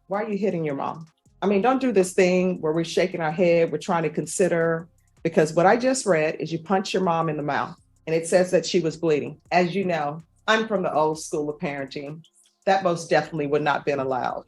Why are you hitting your mom? I mean, don't do this thing where we're shaking our head, we're trying to consider, because what I just read is you punch your mom in the mouth and it says that she was bleeding. As you know, I'm from the old school of parenting. That most definitely would not have been allowed.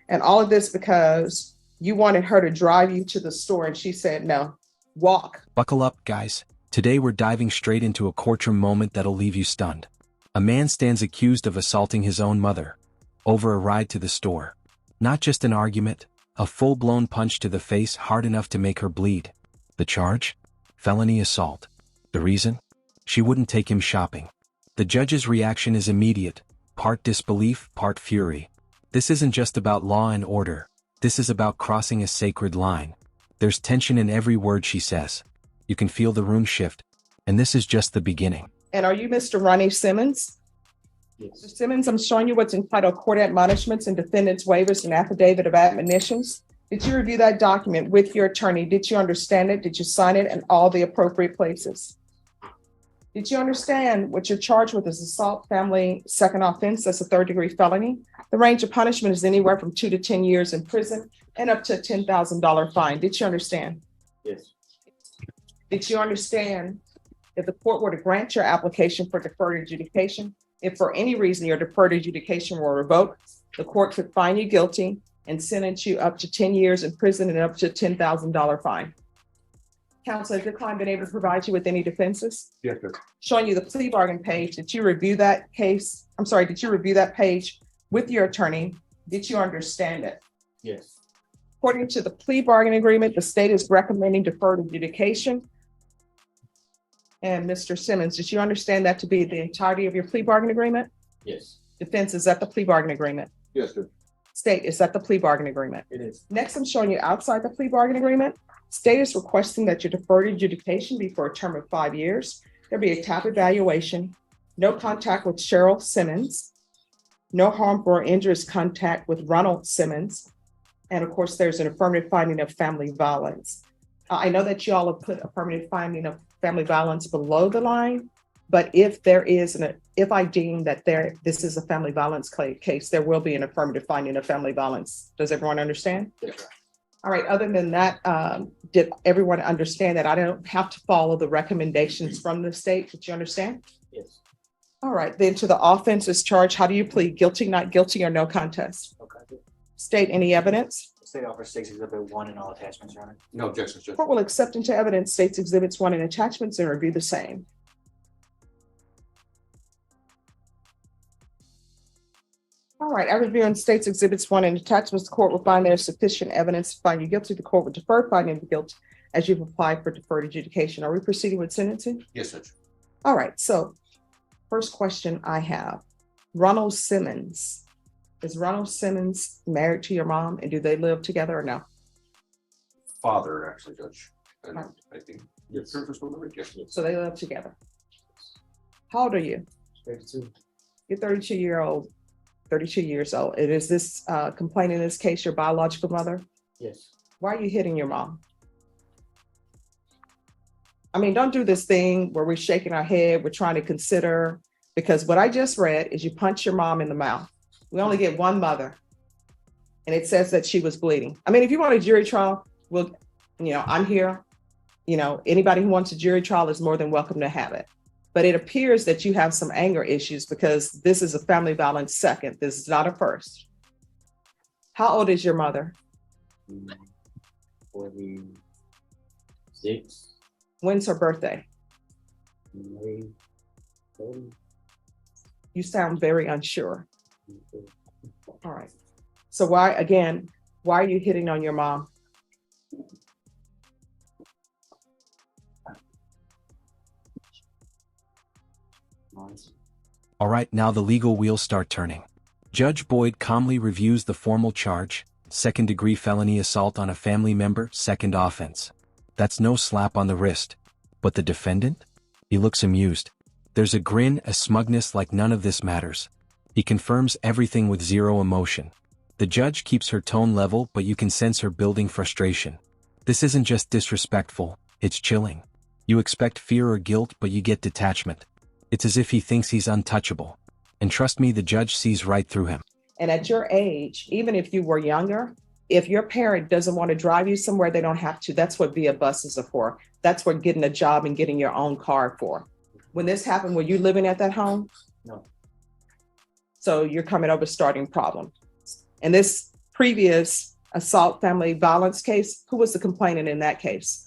And all of this because you wanted her to drive you to the store and she said, no, walk. Buckle up, guys. Today we're diving straight into a courtroom moment that'll leave you stunned. A man stands accused of assaulting his own mother over a ride to the store. Not just an argument, a full-blown punch to the face hard enough to make her bleed. The charge? Felony assault. The reason? She wouldn't take him shopping. The judge's reaction is immediate, part disbelief, part fury. This isn't just about law and order. This is about crossing a sacred line. There's tension in every word she says. You can feel the room shift, and this is just the beginning. And are you Mr. Ronnie Simmons? Yes. Mr. Simmons, I'm showing you what's entitled Court Admonishments and Defendant's Waivers and Affidavit of Admonitions. Did you review that document with your attorney? Did you understand it? Did you sign it in all the appropriate places? Did you understand what you're charged with is assault, family, second offense? That's a third-degree felony. The range of punishment is anywhere from 2 to 10 years in prison and up to a $10,000 fine. Did you understand? Yes. Did you understand if the court were to grant your application for deferred adjudication, if for any reason your deferred adjudication were revoked, the court could find you guilty and sentence you up to 10 years in prison and up to a $10,000 fine? Counsel, has the client been able to provide you with any defenses? Yes, sir. Showing you the plea bargain page, did you review that case? I'm sorry, did you review that page with your attorney? Did you understand it? Yes. According to the plea bargain agreement, the state is recommending deferred adjudication. And Mr. Simmons, did you understand that to be the entirety of your plea bargain agreement? Yes. Defense, is that the plea bargain agreement? Yes, sir. State, is that the plea bargain agreement? It is. Next, I'm showing you outside the plea bargain agreement. State is requesting that your deferred adjudication be for a term of 5 years. There'll be a TAP evaluation, no contact with Cheryl Simmons, no harmful or injurious contact with Ronald Simmons. And of course, there's an affirmative finding of family violence. I know that you all have put affirmative finding of family violence below the line, but if I deem that this is a family violence case, there will be an affirmative finding of family violence. Does everyone understand? Yes, sir. All right, other than that, did everyone understand that I don't have to follow the recommendations from the state? Did you understand? Yes. All right, then to the offenses charge, how do you plead? Guilty, not guilty, or no contest? Okay. State, any evidence? The state offers State's Exhibit 1 and all attachments, Your Honor. No objections, Judge. Court will accept into evidence State's Exhibits 1 and attachments and review the same. All right, I review on State's Exhibits 1 and attachments. The court will find there is sufficient evidence to find you guilty. The court will defer finding of guilt as you've applied for deferred adjudication. Are we proceeding with sentencing? Yes, Judge. All right, so first question I have, Ronald Simmons. Is Ronald Simmons married to your mom, and do they live together or no? Father, actually, Judge. And Right. I think your service will never get it. So they live together. How old are you? 32. You're 32 years old. And is this complaint in this case your biological mother? Yes. Why are you hitting your mom? I mean, don't do this thing where we're shaking our head, we're trying to consider, because what I just read is you punch your mom in the mouth. We only get one mother, and it says that she was bleeding. I mean, if you want a jury trial, I'm here. Anybody who wants a jury trial is more than welcome to have it. But it appears that you have some anger issues because this is a family violence second. This is not a first. How old is your mother? 46. When's her birthday? May 30. You sound very unsure. All right. So why are you hitting on your mom? All right, now the legal wheels start turning. Judge Boyd calmly reviews the formal charge, second-degree felony assault on a family member, second offense. That's no slap on the wrist. But the defendant? He looks amused. There's a grin, a smugness like none of this matters. He confirms everything with zero emotion. The judge keeps her tone level, but you can sense her building frustration. This isn't just disrespectful, it's chilling. You expect fear or guilt, but you get detachment. It's as if he thinks he's untouchable. And trust me, the judge sees right through him. And at your age, even if you were younger, if your parent doesn't want to drive you somewhere, they don't have to. That's what via buses are for. That's what getting a job and getting your own car for. When this happened, were you living at that home? No. So you're coming over starting problem. And this previous assault family violence case, who was the complainant in that case?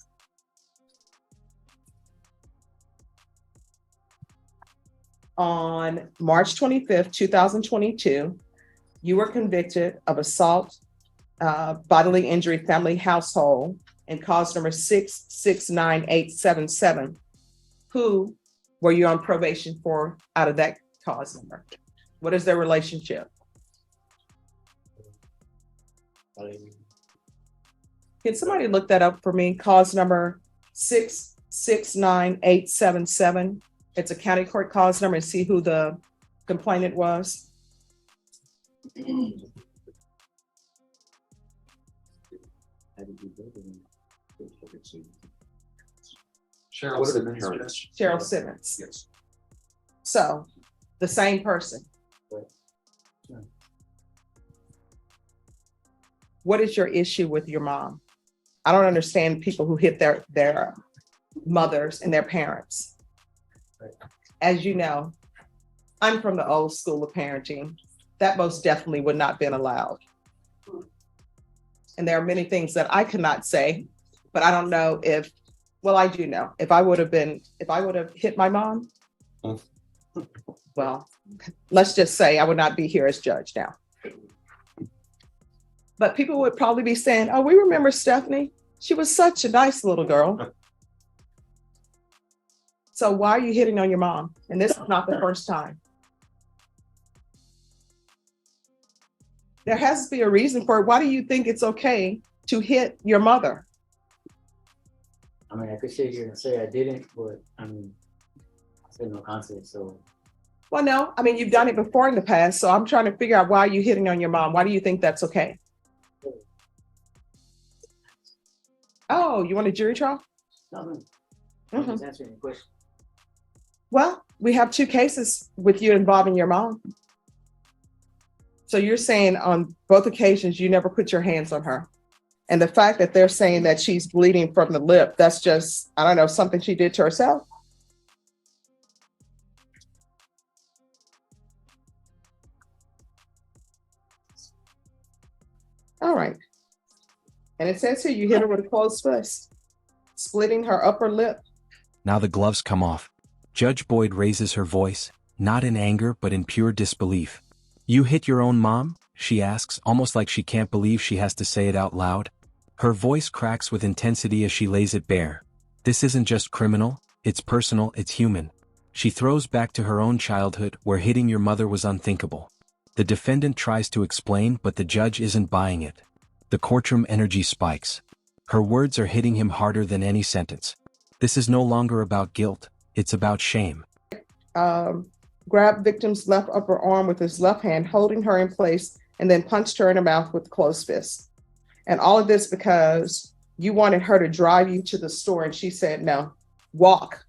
On March 25th, 2022, you were convicted of assault, bodily injury, family household, and cause number 669877. Who were you on probation for out of that cause number? What is their relationship? Can somebody look that up for me? Cause number 669877. It's a county court cause number, and see who the complainant was. Cheryl What are the Simmons, parents? Judge? Cheryl Simmons. Yes. So the same person. What is your issue with your mom? I don't understand people who hit their mothers and their parents. As you know, I'm from the old school of parenting. That most definitely would not have been allowed. And there are many things that I cannot say, but I don't know if, well, I do know. If I would have hit my mom, well, let's just say I would not be here as judge now. But people would probably be saying, oh, we remember Stephanie. She was such a nice little girl. So why are you hitting on your mom? And this is not the first time. There has to be a reason for it. Why do you think it's okay to hit your mother? I mean, I could sit here and say I didn't, but I mean, I said no context, so. Well, no, I mean, you've done it before in the past. So I'm trying to figure out why you're hitting on your mom. Why do you think that's okay? Oh, you want a jury trial? No, I'm just answering the question. Well, we have two cases with you involving your mom. So you're saying on both occasions, you never put your hands on her. And the fact that they're saying that she's bleeding from the lip, that's just, I don't know, something she did to herself. All right. And it says here you hit her with a closed fist, splitting her upper lip. Now the gloves come off. Judge Boyd raises her voice, not in anger but in pure disbelief. You hit your own mom? She asks, almost like she can't believe she has to say it out loud. Her voice cracks with intensity as she lays it bare. This isn't just criminal, it's personal, it's human. She throws back to her own childhood where hitting your mother was unthinkable. The defendant tries to explain, but the judge isn't buying it. The courtroom energy spikes. Her words are hitting him harder than any sentence. This is no longer about guilt, it's about shame. Grabbed victim's left upper arm with his left hand, holding her in place, and then punched her in the mouth with closed fist. And all of this because you wanted her to drive you to the store, and she said, no, walk.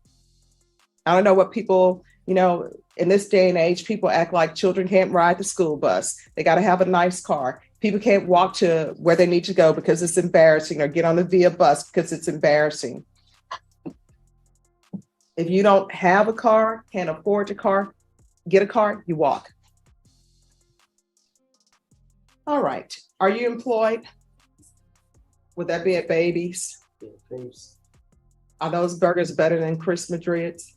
I don't know what people, in this day and age, people act like children can't ride the school bus. They got to have a nice car. People can't walk to where they need to go because it's embarrassing, or get on the via bus because it's embarrassing. If you don't have a car, can't afford get a car, you walk. All right. Are you employed? Would that be at Babies? Yeah, babes. Are those burgers better than Chris Madrid's?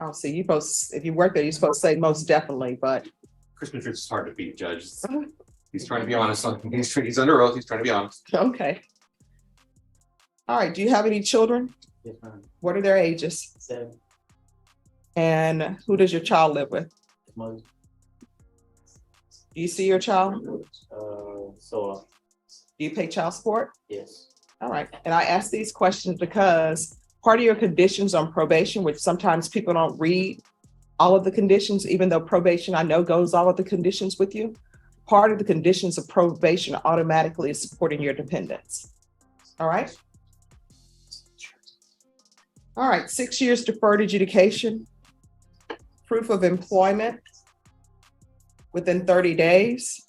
I'll see. If you work there, you're supposed to say most definitely, but Chris Madrid's is hard to beat, Judge. He's trying to be honest. He's under oath. He's trying to be honest. okay. All right. Do you have any children? Yes, ma'am. What are their ages? 7. And who does your child live with? Mother. Do you see your child? So, Do you pay child support? yes. All right. And I ask these questions because part of your conditions on probation, which sometimes people don't read all of the conditions, even though probation, I know, goes all of the conditions with you. Part of the conditions of probation automatically is supporting your dependents. All right. All right. 6 years deferred adjudication, proof of employment, within 30 days.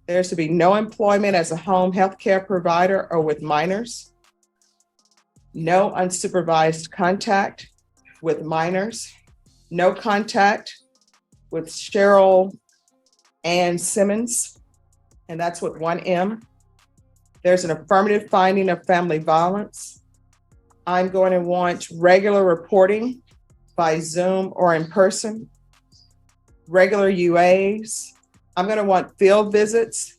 There's to be no employment as a home health care provider or with minors. No unsupervised contact with minors. No contact with Cheryl Ann Simmons, and that's with one M. There's an affirmative finding of family violence. I'm going to want regular reporting by Zoom or in person, regular UAs. I'm going to want field visits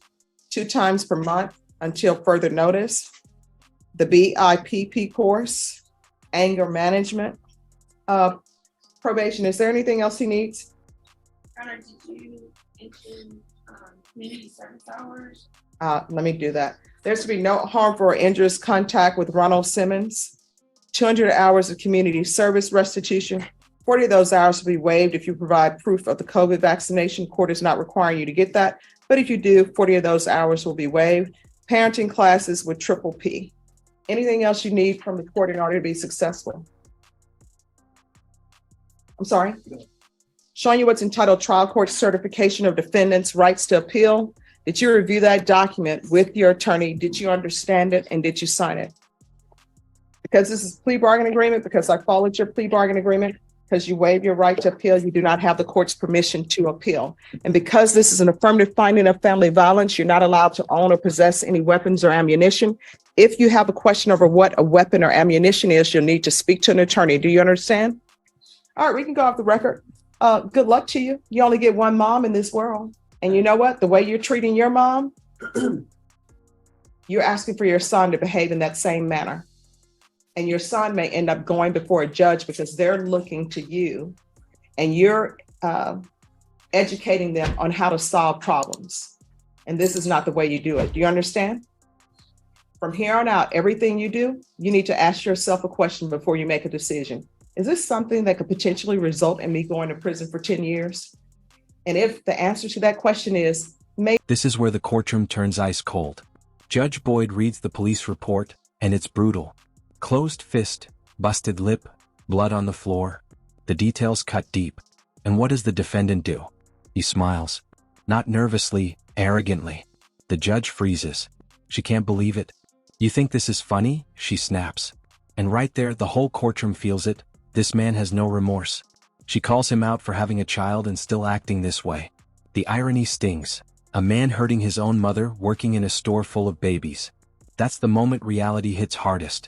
2 times per month until further notice, the BIPP course, anger management, probation. Is there anything else he needs? Connor, did you mention community service hours? Let me do that. There's to be no harmful or injurious contact with Ronald Simmons. 200 hours of community service restitution. 40 of those hours will be waived if you provide proof of the COVID vaccination. Court is not requiring you to get that, but if you do, 40 of those hours will be waived. Parenting classes with triple P. Anything else you need from the court in order to be successful? I'm sorry? Showing you what's entitled Trial Court Certification of Defendant's Rights to Appeal. Did you review that document with your attorney? Did you understand it and did you sign it? Because this is plea bargaining agreement, because I followed your plea bargaining agreement, because you waive your right to appeal, you do not have the court's permission to appeal. And because this is an affirmative finding of family violence, you're not allowed to own or possess any weapons or ammunition. If you have a question over what a weapon or ammunition is, you'll need to speak to an attorney. Do you understand? All right, we can go off the record. Good luck to you. You only get one mom in this world. And you know what? The way you're treating your mom, you're asking for your son to behave in that same manner. And your son may end up going before a judge because they're looking to you and you're educating them on how to solve problems. And this is not the way you do it. Do you understand? From here on out, everything you do, you need to ask yourself a question before you make a decision. Is this something that could potentially result in me going to prison for 10 years? And if the answer to that question is maybe. This is where the courtroom turns ice cold. Judge Boyd reads the police report, and it's brutal. Closed fist, busted lip, blood on the floor. The details cut deep. And what does the defendant do? He smiles. Not nervously, arrogantly. The judge freezes. She can't believe it. You think this is funny? She snaps. And right there, the whole courtroom feels it. This man has no remorse. She calls him out for having a child and still acting this way. The irony stings. A man hurting his own mother, working in a store full of babies. That's the moment reality hits hardest.